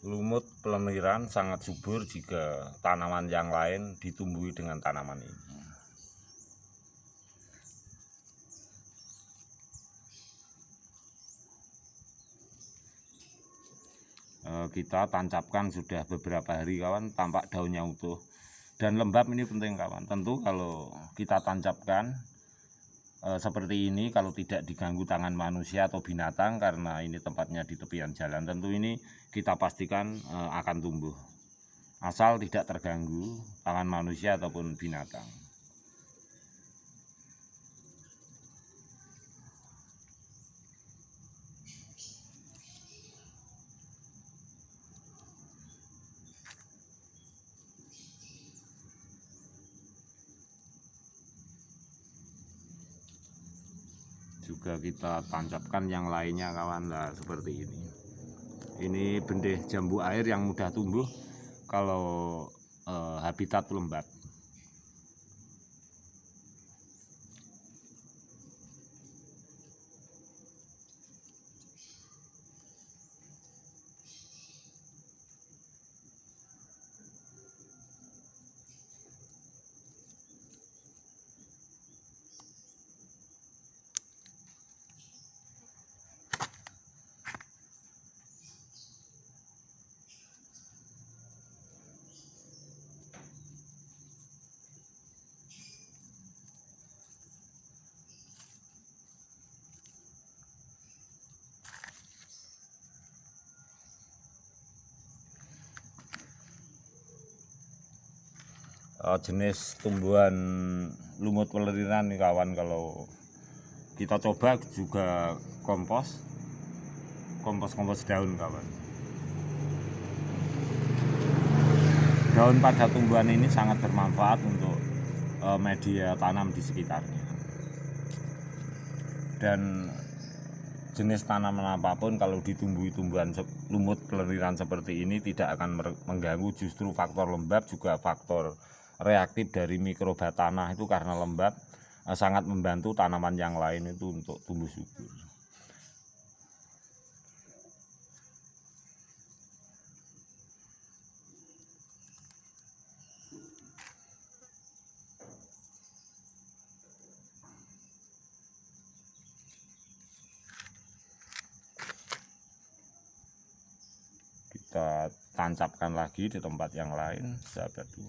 Lumut pelemiran sangat subur jika tanaman yang lain ditumbuhi dengan tanaman ini. Kita tancapkan sudah beberapa hari kawan, tampak daunnya utuh dan lembab. Ini penting kawan. Tentu kalau kita tancapkan seperti ini, kalau tidak diganggu tangan manusia atau binatang, karena ini tempatnya di tepian jalan, tentu ini kita pastikan akan tumbuh, asal tidak terganggu tangan manusia ataupun binatang. Juga kita tancapkan yang lainnya kawan. Nah, seperti ini bendeh jambu air yang mudah tumbuh kalau habitat lembab. Jenis tumbuhan lumut peleriran nih kawan, kalau kita coba juga kompos daun kawan. Daun pada tumbuhan ini sangat bermanfaat untuk media tanam di sekitarnya. Dan jenis tanaman apapun kalau ditumbuhi tumbuhan lumut peleriran seperti ini tidak akan mengganggu. Justru faktor lembab juga faktor reaktif dari mikroba tanah itu, karena lembab sangat membantu tanaman yang lain itu untuk tumbuh subur. Kita tancapkan lagi di tempat yang lain, sahabatku.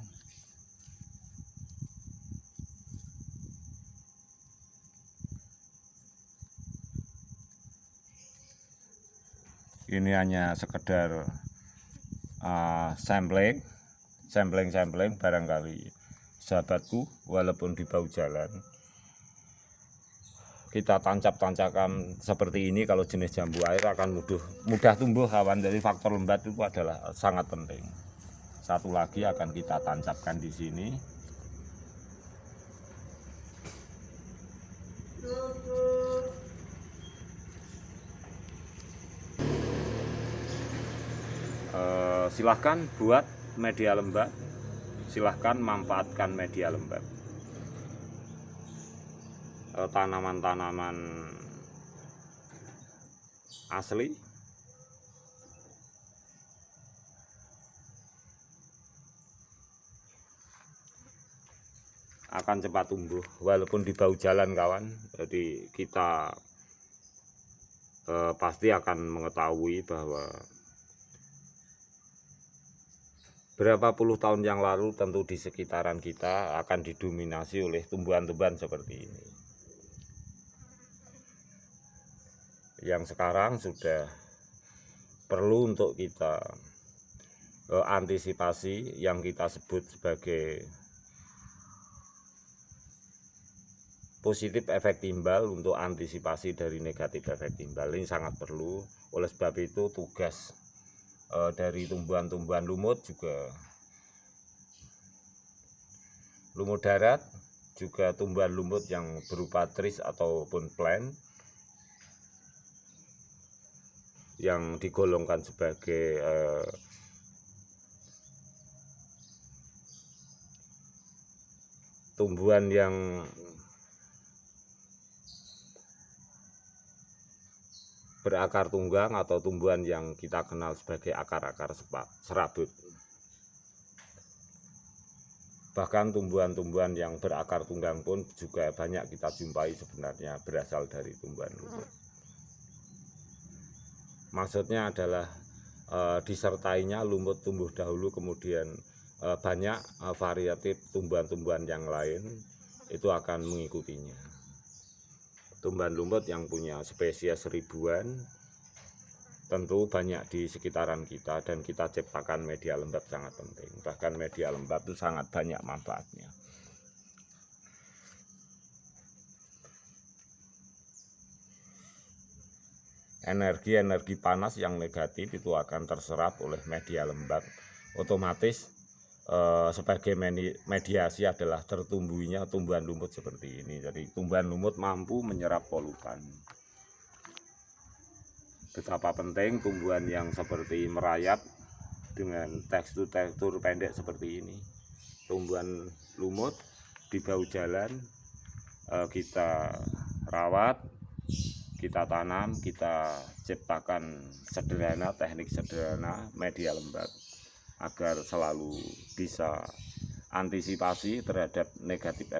Ini hanya sekedar sampling barangkali sahabatku, walaupun di bahu jalan kita tancap-tancapkan seperti ini, kalau jenis jambu air akan mudah tumbuh kawan. Jadi faktor lembab itu adalah sangat penting. Satu lagi akan kita tancapkan di sini. Silahkan buat media lembab, silahkan manfaatkan media lembab. Tanaman-tanaman asli akan cepat tumbuh walaupun di bahu jalan kawan. Jadi kita pasti akan mengetahui bahwa berapa puluh tahun yang lalu tentu di sekitaran kita akan didominasi oleh tumbuhan-tumbuhan seperti ini, yang sekarang sudah perlu untuk kita antisipasi, yang kita sebut sebagai positif efek timbal. Untuk antisipasi dari negatif efek timbal ini sangat perlu. Oleh sebab itu tugas dari tumbuhan-tumbuhan lumut, juga lumut darat, juga tumbuhan lumut yang berupa tris ataupun plant yang digolongkan sebagai tumbuhan yang berakar tunggang atau tumbuhan yang kita kenal sebagai akar-akar serabut. Bahkan tumbuhan-tumbuhan yang berakar tunggang pun juga banyak kita jumpai sebenarnya berasal dari tumbuhan lumut. Maksudnya adalah disertainya lumut tumbuh dahulu, kemudian banyak variatif tumbuhan-tumbuhan yang lain itu akan mengikutinya. Tumbuhan lumut yang punya spesies ribuan tentu banyak di sekitaran kita, dan kita ciptakan media lembab sangat penting. Bahkan media lembab itu sangat banyak manfaatnya. Energi-energi panas yang negatif itu akan terserap oleh media lembab. Otomatis sebagai mediasi adalah tertumbuhnya tumbuhan lumut seperti ini. Jadi tumbuhan lumut mampu menyerap polutan. Betapa penting tumbuhan yang seperti merayap dengan tekstur-tekstur pendek seperti ini. Tumbuhan lumut di bahu jalan kita rawat, kita tanam, kita ciptakan sederhana, teknik sederhana media lembab agar selalu bisa antisipasi terhadap negatif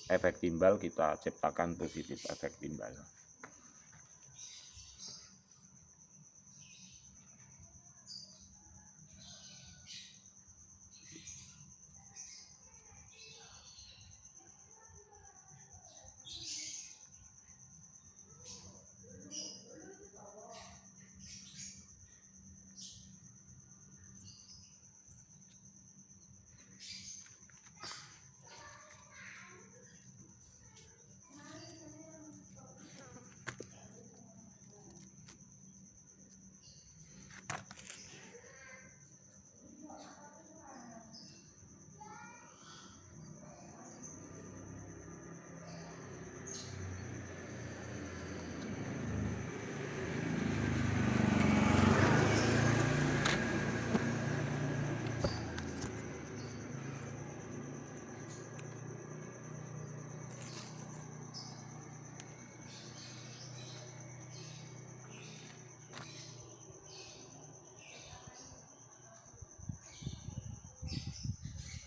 efek timbal, kita ciptakan positif efek timbal.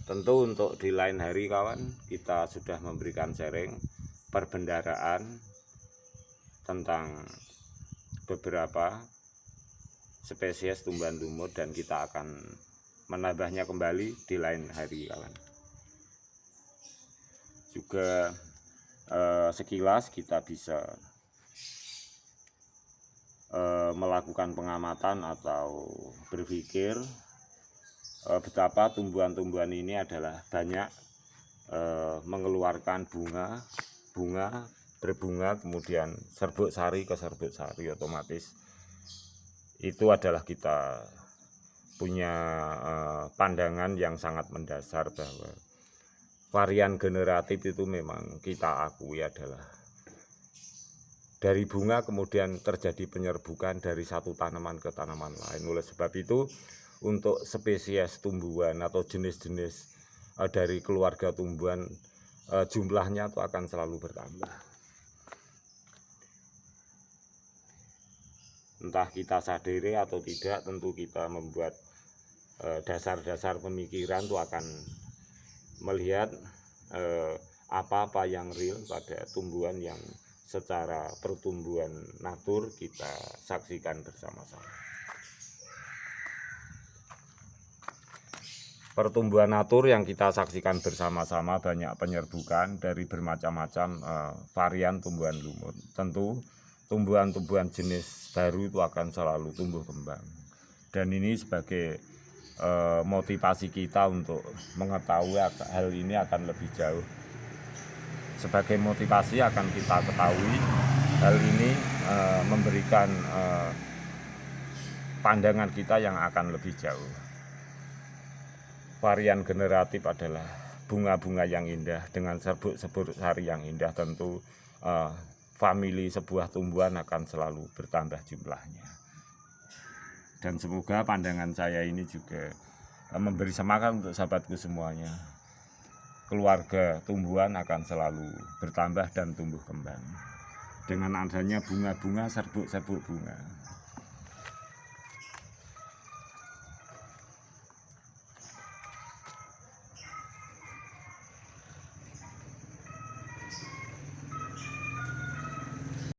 Tentu untuk di lain hari kawan, kita sudah memberikan sharing perbendaharaan tentang beberapa spesies tumbuhan lumut, dan kita akan menambahnya kembali di lain hari kawan. Juga sekilas kita bisa melakukan pengamatan atau berpikir betapa tumbuhan-tumbuhan ini adalah banyak mengeluarkan berbunga, kemudian serbuk sari ke serbuk sari. Otomatis itu adalah kita punya pandangan yang sangat mendasar bahwa varian generatif itu memang kita akui adalah dari bunga kemudian terjadi penyerbukan dari satu tanaman ke tanaman lain. Oleh sebab itu, untuk spesies tumbuhan atau jenis-jenis dari keluarga tumbuhan, jumlahnya itu akan selalu bertambah. Entah kita sadari atau tidak, tentu kita membuat dasar-dasar pemikiran itu akan melihat apa-apa yang real pada tumbuhan yang secara pertumbuhan natur kita saksikan bersama-sama. Pertumbuhan natur yang kita saksikan bersama-sama banyak penyerbukan dari bermacam-macam varian tumbuhan lumut. Tentu tumbuhan-tumbuhan jenis baru itu akan selalu tumbuh kembang. Dan ini sebagai motivasi kita untuk mengetahui hal ini akan lebih jauh. Sebagai motivasi akan kita ketahui hal ini memberikan pandangan kita yang akan lebih jauh. Varian generatif adalah bunga-bunga yang indah dengan serbuk-serbuk sari yang indah. Tentu famili sebuah tumbuhan akan selalu bertambah jumlahnya. Dan semoga pandangan saya ini juga memberi semangat untuk sahabatku semuanya. Keluarga tumbuhan akan selalu bertambah dan tumbuh kembang. dengan adanya bunga-bunga, serbuk-serbuk bunga.